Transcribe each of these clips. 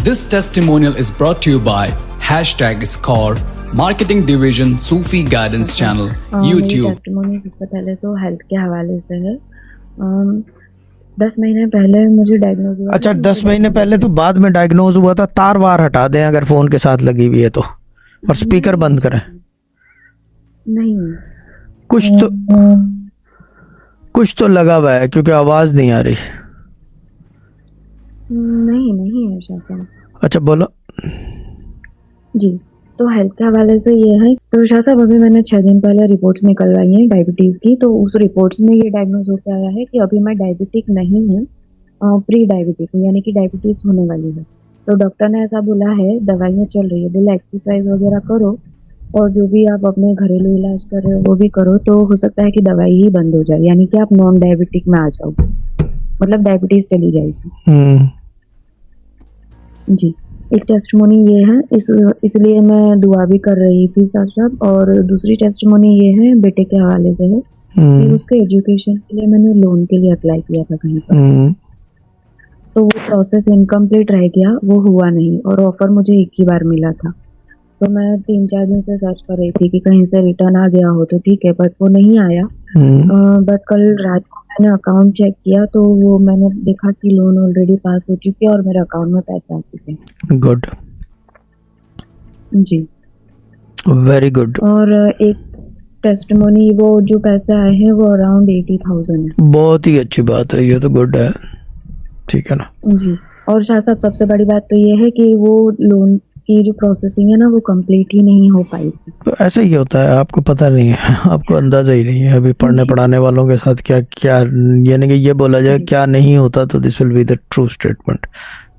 This testimonial is brought to you by #Score, Marketing Division, Sufi Guidance Channel, YouTube. Testimony सबसे पहले तो health के हवाले से है। 10 महीने पहले मुझे डायग्नोज हुआ। अच्छा, 10 महीने पहले तो बाद में डायग्नोज हुआ था। तार वार हटा दें अगर फोन के साथ लगी हुई है तो, और स्पीकर बंद करें। नहीं, कुछ तो लगा हुआ है क्योंकि आवाज नहीं आ रही। नहीं है शाह साहब। अच्छा बोलो जी। तो हेल्थ के हवाले से ये है, तो शाह साहब अभी मैंने 6 दिन पहले रिपोर्ट्स निकलवाई हैं डायबिटीज़ की। तो उस रिपोर्ट्स में ये डायग्नोज होकर आया है कि अभी मैं डायबिटिक नहीं हूँ, प्री डायबिटिक हूँ, यानी कि डायबिटीज़ होने वाली है। तो डॉक्टर ने ऐसा बोला है, दवाइयाँ चल रही है, बोला एक्सरसाइज वगैरह करो और जो भी आप अपने घरेलू इलाज कर रहे हो वो भी करो, तो हो सकता है कि दवाई ही बंद हो जाए, यानी कि आप नॉन डायबिटिक में आ जाओगे, मतलब डायबिटीज़ चली जाएगी। जी। एक टेस्टिमोनी ये है, इसलिए मैं दुआ भी कर रही थी साहब। और दूसरी टेस्टिमोनी ये है, बेटे के हवाले से है कि उसके एजुकेशन के लिए मैंने लोन के लिए अप्लाई किया था कहीं पर, तो वो प्रोसेस इनकम्प्लीट रह गया, वो हुआ नहीं, और ऑफर मुझे एक ही बार मिला था। तो मैं 3-4 दिन से सर्च कर रही थी कि कहीं से रिटर्न आ गया हो तो ठीक है, बट वो नहीं आया। बट कल रात को मैंने अकाउंट चेक किया तो वो मैंने देखा कि लोन ऑलरेडी पास हो चुकी है और मेरे अकाउंट में पैसे आ चुके हैं। गुड, जी, वेरी गुड। और एक टेस्टिमोनी, वो जो पैसे आए हैं वो अराउंड 80,000 है। बहुत ही अच्छी बात है, ये तो गुड है, ठीक है ना। जी। और शाह साहब सबसे बड़ी बात तो ये है कि वो लोन की जो प्रोसेसिंग है ना, वो कंप्लीट ही नहीं हो पाई थी। तो ऐसा ही होता है, आपको पता नहीं है, आपको अंदाजा ही नहीं है। अभी पढ़ने पढ़ाने वालों के साथ क्या क्या, यानी कि ये बोला जाए क्या नहीं होता, तो this will be the true statement,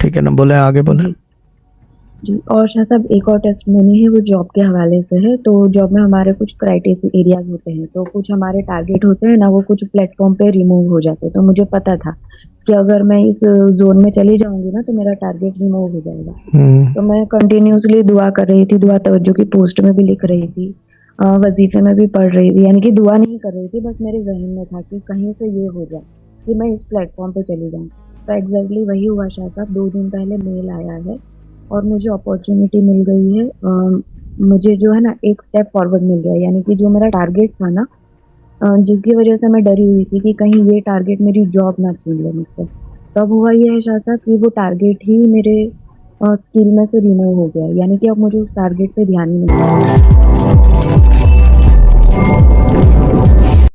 ठीक है ना। बोले आगे बोले। जी। और शाह साहब एक और टेस्टिमोनी है, वो जॉब के हवाले से है। तो जॉब में हमारे कुछ क्राइटेरिया एरियाज होते हैं, तो कुछ हमारे टारगेट होते हैं ना, वो कुछ प्लेटफॉर्म पे रिमूव हो जाते हैं। तो मुझे पता था कि अगर मैं इस जोन में चली जाऊंगी ना तो मेरा टारगेट रिमूव हो जाएगा। तो मैं कंटिन्यूसली दुआ कर रही थी, दुआ तवज्जो की पोस्ट में भी लिख रही थी, वजीफे में भी पढ़ रही थी, यानी कि दुआ नहीं कर रही थी, बस मेरे जहन में था कि कहीं से ये हो जाए कि मैं इस प्लेटफॉर्म पे चली जाऊँ। तो एग्जैक्टली वही हुआ शाह साहब। 2 दिन पहले मेल आया है और मुझे अपॉर्चुनिटी मिल गई है। मुझे जो है ना एक स्टेप फॉरवर्ड मिल गया, यानी कि जो मेरा टारगेट था ना, जिसकी वजह से मैं डरी हुई थी कि कहीं ये टारगेट मेरी जॉब ना छीन ले मुझसे, तब हुआ ये है शाह साहब कि वो टारगेट ही मेरे स्किल में से रिमूव हो गया, यानी कि अब मुझे उस टारगेट पे ध्यान ही नहीं।